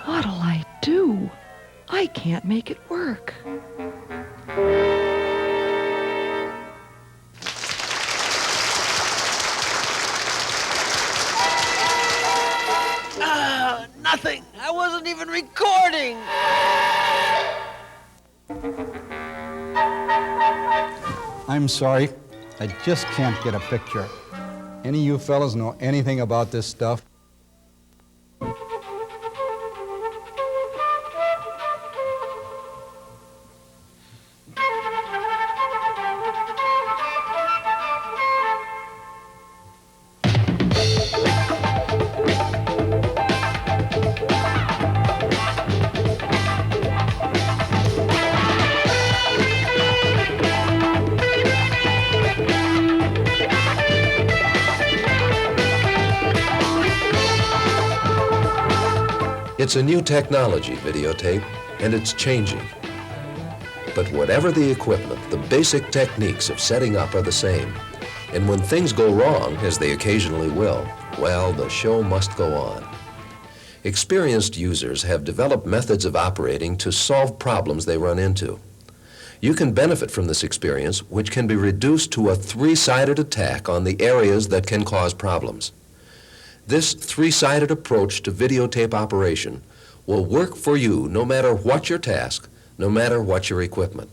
What'll I do? I can't make it work. Nothing. I wasn't even recording. I'm sorry. I just can't get a picture. Any of you fellas know anything about this stuff? It's a new technology, videotape, and it's changing. But whatever the equipment, the basic techniques of setting up are the same. And when things go wrong, as they occasionally will, well, the show must go on. Experienced users have developed methods of operating to solve problems they run into. You can benefit from this experience, which can be reduced to a three-sided attack on the areas that can cause problems. This three-sided approach to videotape operation will work for you no matter what your task, no matter what your equipment.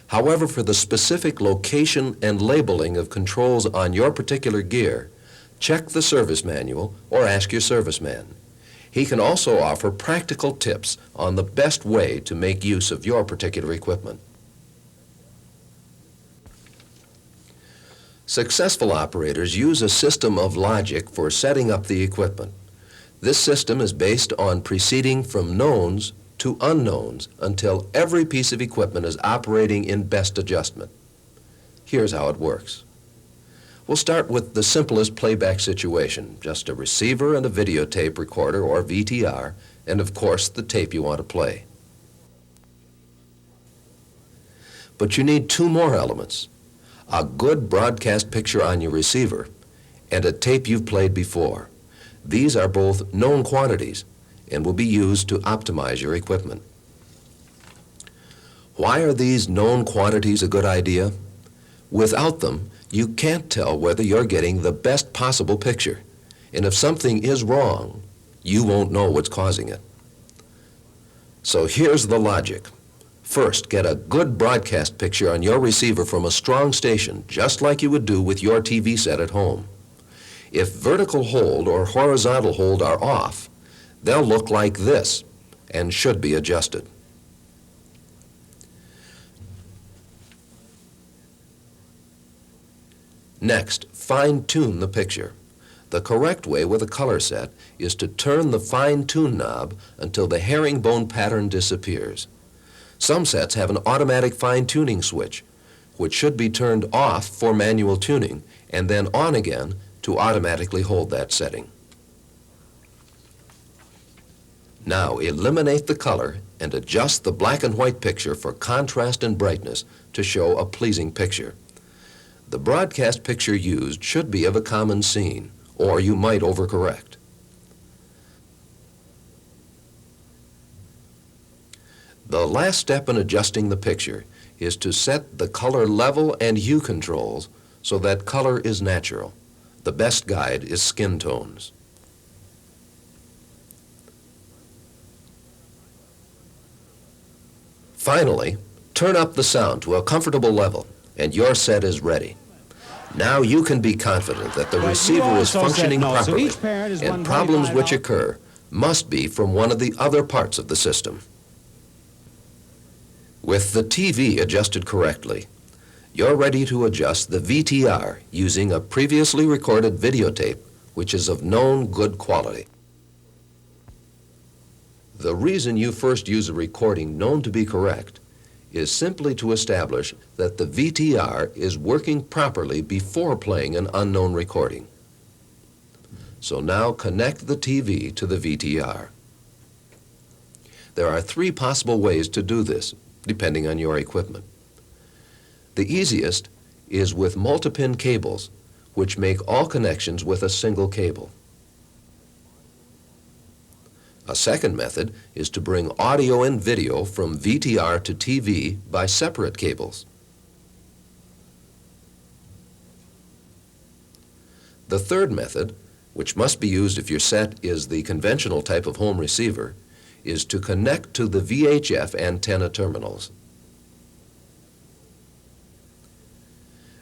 However, for the specific location and labeling of controls on your particular gear, check the service manual or ask your serviceman. He can also offer practical tips on the best way to make use of your particular equipment. Successful operators use a system of logic for setting up the equipment. This system is based on proceeding from knowns to unknowns until every piece of equipment is operating in best adjustment. Here's how it works. We'll start with the simplest playback situation, just a receiver and a videotape recorder or VTR, and of course the tape you want to play. But you need two more elements. A good broadcast picture on your receiver, and a tape you've played before. These are both known quantities and will be used to optimize your equipment. Why are these known quantities a good idea? Without them, you can't tell whether you're getting the best possible picture. And if something is wrong, you won't know what's causing it. So here's the logic. First, get a good broadcast picture on your receiver from a strong station, just like you would do with your TV set at home. If vertical hold or horizontal hold are off, they'll look like this and should be adjusted. Next, fine-tune the picture. The correct way with a color set is to turn the fine-tune knob until the herringbone pattern disappears. Some sets have an automatic fine-tuning switch, which should be turned off for manual tuning and then on again to automatically hold that setting. Now eliminate the color and adjust the black and white picture for contrast and brightness to show a pleasing picture. The broadcast picture used should be of a common scene, or you might overcorrect. The last step in adjusting the picture is to set the color level and hue controls so that color is natural. The best guide is skin tones. Finally, turn up the sound to a comfortable level and your set is ready. Now you can be confident that the receiver is functioning properly and problems which occur must be from one of the other parts of the system. With the TV adjusted correctly, you're ready to adjust the VTR using a previously recorded videotape which is of known good quality. The reason you first use a recording known to be correct is simply to establish that the VTR is working properly before playing an unknown recording. So now connect the TV to the VTR. There are three possible ways to do this, depending on your equipment. The easiest is with multi-pin cables, which make all connections with a single cable. A second method is to bring audio and video from VTR to TV by separate cables. The third method, which must be used if your set is the conventional type of home receiver, is to connect to the VHF antenna terminals.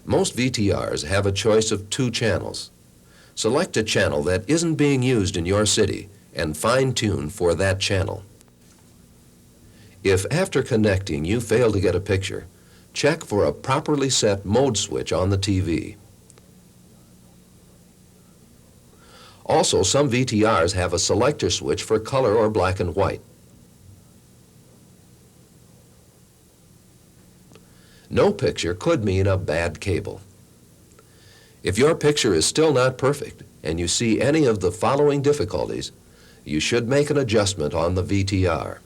Most VTRs have a choice of 2 channels. Select a channel that isn't being used in your city and fine-tune for that channel. If after connecting you fail to get a picture, check for a properly set mode switch on the TV. Also, some VTRs have a selector switch for color or black and white. No picture could mean a bad cable. If your picture is still not perfect and you see any of the following difficulties, you should make an adjustment on the VTR.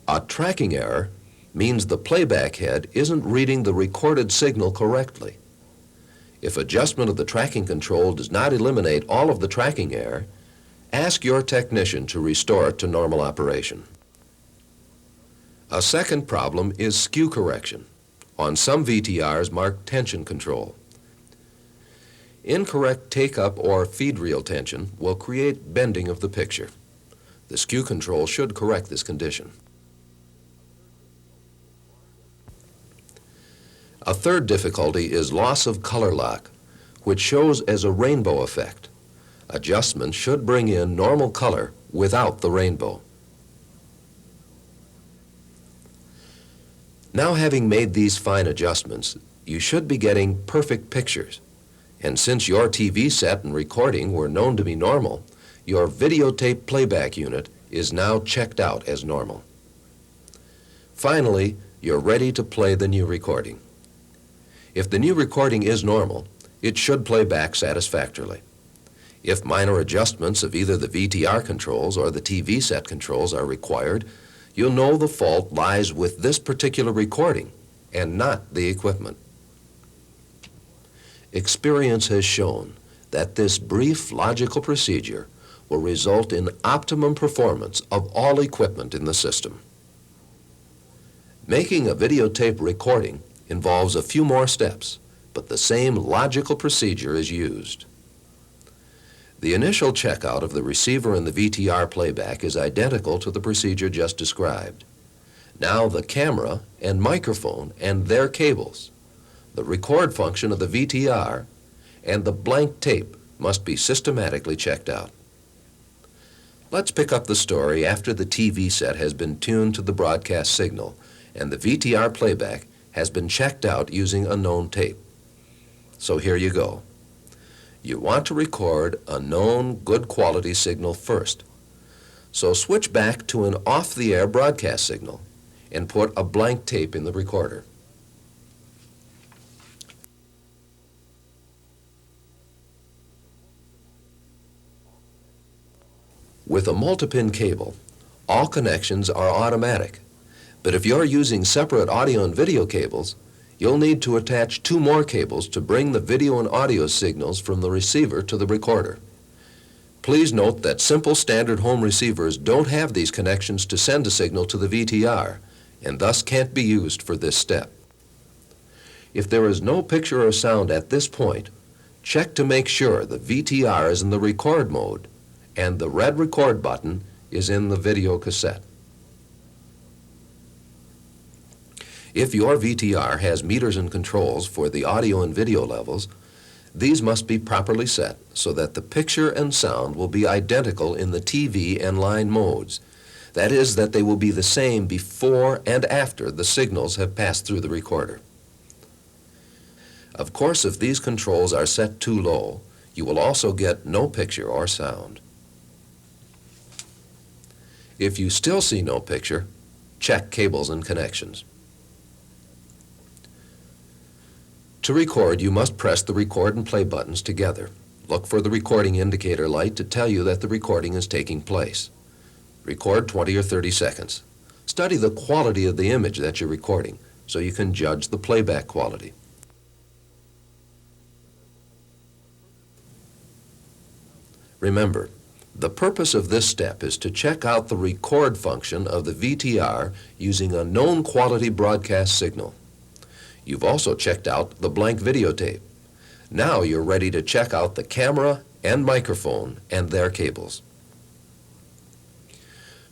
A tracking error means the playback head isn't reading the recorded signal correctly. If adjustment of the tracking control does not eliminate all of the tracking error, ask your technician to restore it to normal operation. A second problem is skew correction. On some VTRs marked tension control. Incorrect take-up or feed reel tension will create bending of the picture. The skew control should correct this condition. A third difficulty is loss of color lock, which shows as a rainbow effect. Adjustment should bring in normal color without the rainbow. Now, having made these fine adjustments, you should be getting perfect pictures. And since your TV set and recording were known to be normal, your videotape playback unit is now checked out as normal. Finally, you're ready to play the new recording. If the new recording is normal, it should play back satisfactorily. If minor adjustments of either the VTR controls or the TV set controls are required, you'll know the fault lies with this particular recording and not the equipment. Experience has shown that this brief logical procedure will result in optimum performance of all equipment in the system. Making a videotape recording involves a few more steps, but the same logical procedure is used. The initial checkout of the receiver and the VTR playback is identical to the procedure just described. Now the camera and microphone and their cables, the record function of the VTR, and the blank tape must be systematically checked out. Let's pick up the story after the TV set has been tuned to the broadcast signal and the VTR playback has been checked out using a known tape. So here you go. You want to record a known good quality signal first. So switch back to an off-the-air broadcast signal and put a blank tape in the recorder. With a multi-pin cable, all connections are automatic. But if you're using separate audio and video cables, you'll need to attach 2 more cables to bring the video and audio signals from the receiver to the recorder. Please note that simple standard home receivers don't have these connections to send a signal to the VTR, and thus can't be used for this step. If there is no picture or sound at this point, check to make sure the VTR is in the record mode and the red record button is in the video cassette. If your VTR has meters and controls for the audio and video levels, these must be properly set so that the picture and sound will be identical in the TV and line modes. That is, that they will be the same before and after the signals have passed through the recorder. Of course, if these controls are set too low, you will also get no picture or sound. If you still see no picture, check cables and connections. To record, you must press the record and play buttons together. Look for the recording indicator light to tell you that the recording is taking place. Record 20 or 30 seconds. Study the quality of the image that you're recording so you can judge the playback quality. Remember, The purpose of this step is to check out the record function of the VTR using a known quality broadcast signal. You've also checked out the blank videotape. Now you're ready to check out the camera and microphone and their cables.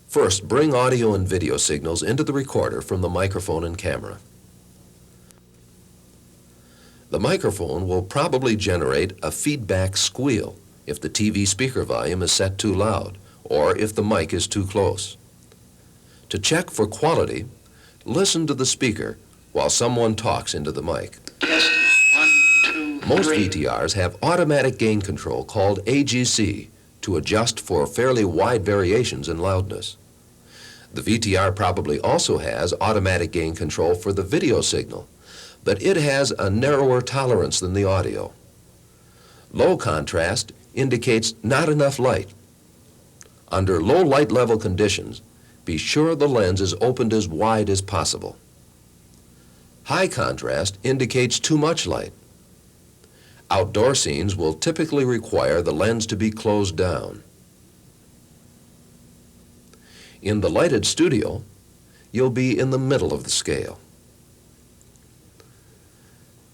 First, bring audio and video signals into the recorder from the microphone and camera. The microphone will probably generate a feedback squeal if the TV speaker volume is set too loud or if the mic is too close. To check for quality, listen to the speaker while someone talks into the mic. Test 1, 2, 3. Most VTRs have automatic gain control called AGC to adjust for fairly wide variations in loudness. The VTR probably also has automatic gain control for the video signal, but it has a narrower tolerance than the audio. Low contrast indicates not enough light. Under low light level conditions, be sure the lens is opened as wide as possible. High contrast indicates too much light. Outdoor scenes will typically require the lens to be closed down. In the lighted studio, you'll be in the middle of the scale.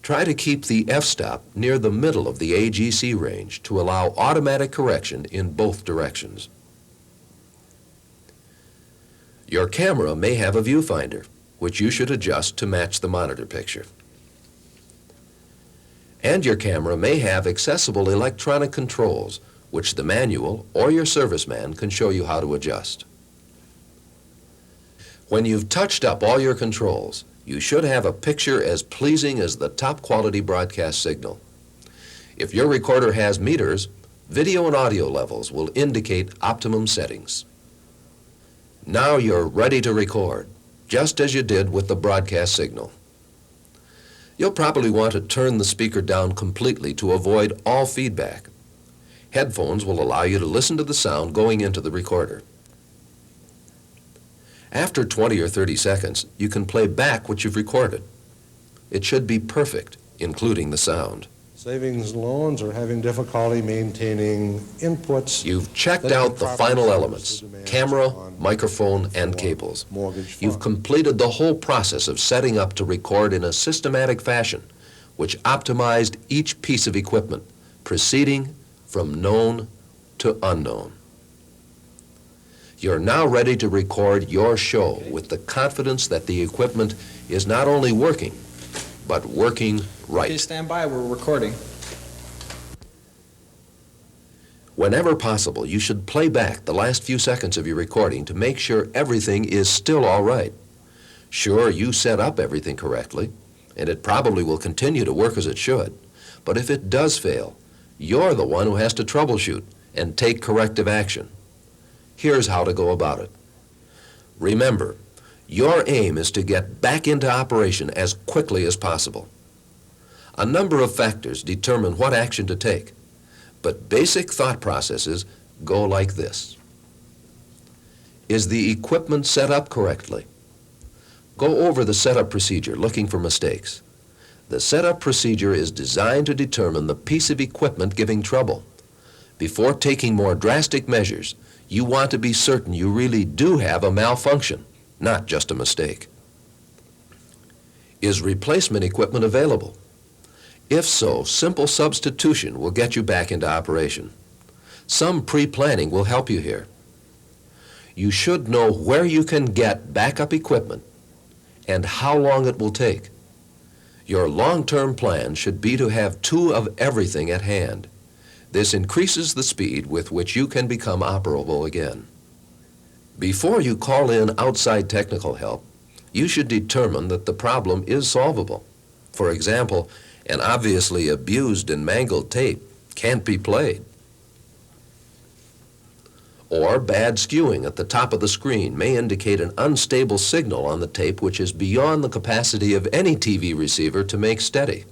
Try to keep the f-stop near the middle of the AGC range to allow automatic correction in both directions. Your camera may have a viewfinder, which you should adjust to match the monitor picture. And your camera may have accessible electronic controls, which the manual or your serviceman can show you how to adjust. When you've touched up all your controls, you should have a picture as pleasing as the top quality broadcast signal. If your recorder has meters, video and audio levels will indicate optimum settings. Now you're ready to record, just as you did with the broadcast signal. You'll probably want to turn the speaker down completely to avoid all feedback. Headphones will allow you to listen to the sound going into the recorder. After 20 or 30 seconds, you can play back what you've recorded. It should be perfect, including the sound. Savings loans are having difficulty maintaining inputs. You've checked out the final elements: camera, microphone, and cables. You've completed the whole process of setting up to record in a systematic fashion, which optimized each piece of equipment, proceeding from known to unknown. You're now ready to record your show with the confidence that the equipment is not only working, but working right. Okay, stand by, we're recording. Whenever possible, you should play back the last few seconds of your recording to make sure everything is still all right. Sure, you set up everything correctly, and it probably will continue to work as it should. But if it does fail, you're the one who has to troubleshoot and take corrective action. Here's how to go about it. Remember, your aim is to get back into operation as quickly as possible. A number of factors determine what action to take, but basic thought processes go like this. Is the equipment set up correctly? Go over the setup procedure looking for mistakes. The setup procedure is designed to determine the piece of equipment giving trouble. Before taking more drastic measures, you want to be certain you really do have a malfunction, not just a mistake. Is replacement equipment available? If so, simple substitution will get you back into operation. Some pre-planning will help you here. You should know where you can get backup equipment and how long it will take. Your long-term plan should be to have 2 of everything at hand. This increases the speed with which you can become operable again. Before you call in outside technical help, you should determine that the problem is solvable. For example, an obviously abused and mangled tape can't be played. Or bad skewing at the top of the screen may indicate an unstable signal on the tape which is beyond the capacity of any TV receiver to make steady.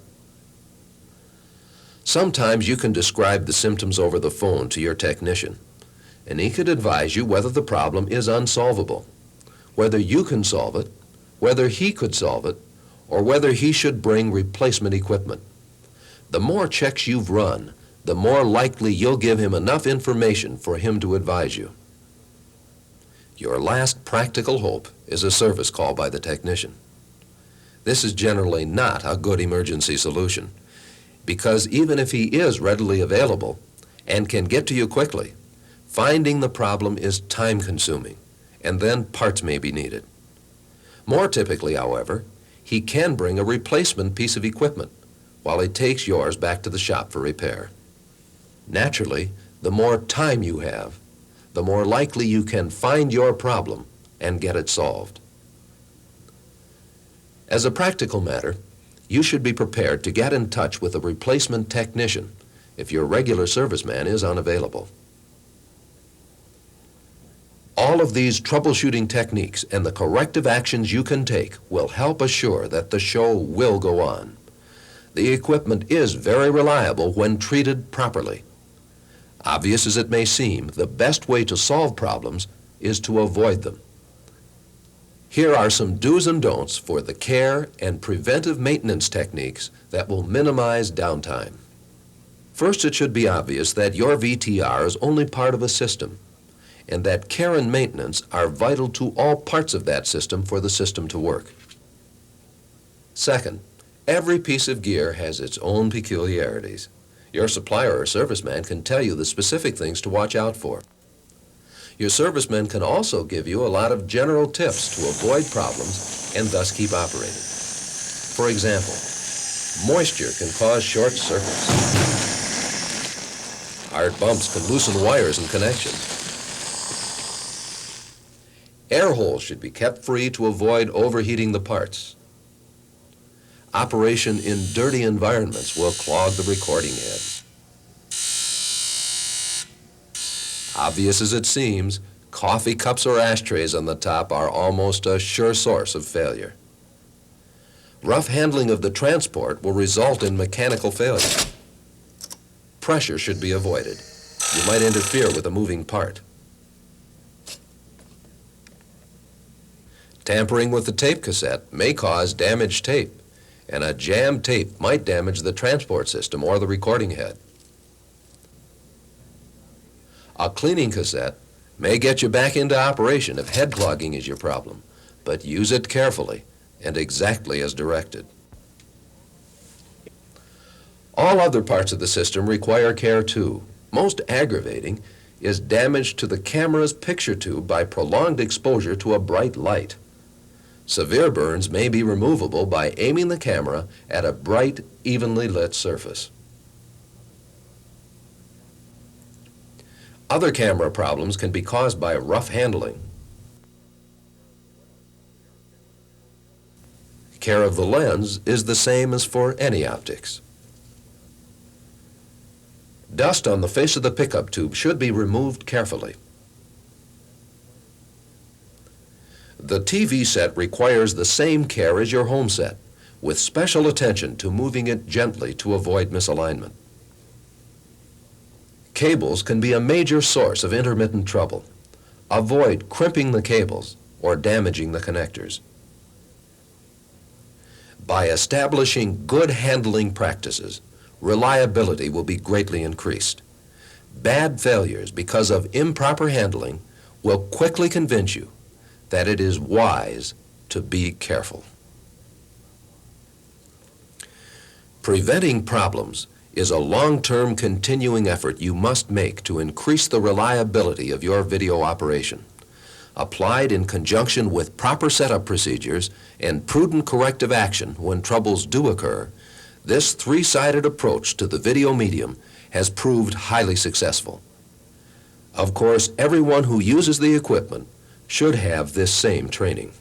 Sometimes you can describe the symptoms over the phone to your technician, and he could advise you whether the problem is unsolvable, whether you can solve it, whether he could solve it, or whether he should bring replacement equipment. The more checks you've run, the more likely you'll give him enough information for him to advise you. Your last practical hope is a service call by the technician. This is generally not a good emergency solution, because even if he is readily available and can get to you quickly, finding the problem is time-consuming, and then parts may be needed. More typically, however, he can bring a replacement piece of equipment while he takes yours back to the shop for repair. Naturally, the more time you have, the more likely you can find your problem and get it solved. As a practical matter, you should be prepared to get in touch with a replacement technician if your regular serviceman is unavailable. All of these troubleshooting techniques and the corrective actions you can take will help assure that the show will go on. The equipment is very reliable when treated properly. Obvious as it may seem, the best way to solve problems is to avoid them. Here are some do's and don'ts for the care and preventive maintenance techniques that will minimize downtime. First, it should be obvious that your VTR is only part of a system, and that care and maintenance are vital to all parts of that system for the system to work. Second, every piece of gear has its own peculiarities. Your supplier or serviceman can tell you the specific things to watch out for. Your serviceman can also give you a lot of general tips to avoid problems and thus keep operating. For example, moisture can cause short circuits. Hard bumps can loosen wires and connections. Air holes should be kept free to avoid overheating the parts. Operation in dirty environments will clog the recording head. Obvious as it seems, coffee cups or ashtrays on the top are almost a sure source of failure. Rough handling of the transport will result in mechanical failure. Pressure should be avoided. You might interfere with a moving part. Tampering with the tape cassette may cause damaged tape, and a jammed tape might damage the transport system or the recording head. A cleaning cassette may get you back into operation if head clogging is your problem, but use it carefully and exactly as directed. All other parts of the system require care too. Most aggravating is damage to the camera's picture tube by prolonged exposure to a bright light. Severe burns may be removable by aiming the camera at a bright, evenly lit surface. Other camera problems can be caused by rough handling. Care of the lens is the same as for any optics. Dust on the face of the pickup tube should be removed carefully. The TV set requires the same care as your home set, with special attention to moving it gently to avoid misalignment. Cables can be a major source of intermittent trouble. Avoid crimping the cables or damaging the connectors. By establishing good handling practices, reliability will be greatly increased. Bad failures because of improper handling will quickly convince you that it is wise to be careful. Preventing problems is a long-term continuing effort you must make to increase the reliability of your video operation. Applied in conjunction with proper setup procedures and prudent corrective action when troubles do occur, this three-sided approach to the video medium has proved highly successful. Of course, everyone who uses the equipment should have this same training.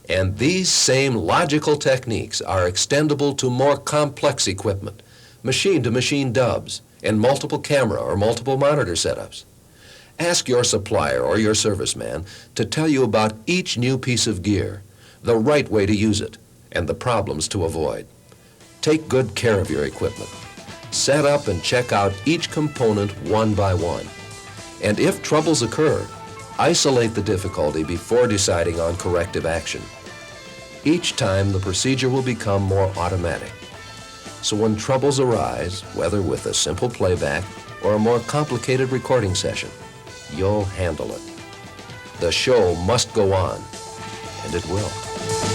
And these same logical techniques are extendable to more complex equipment, machine-to-machine dubs, and multiple camera or multiple monitor setups. Ask your supplier or your serviceman to tell you about each new piece of gear, the right way to use it, and the problems to avoid. Take good care of your equipment. Set up and check out each component one by one. And if troubles occur, isolate the difficulty before deciding on corrective action. Each time, the procedure will become more automatic. So when troubles arise, whether with a simple playback or a more complicated recording session, you'll handle it. The show must go on, and it will.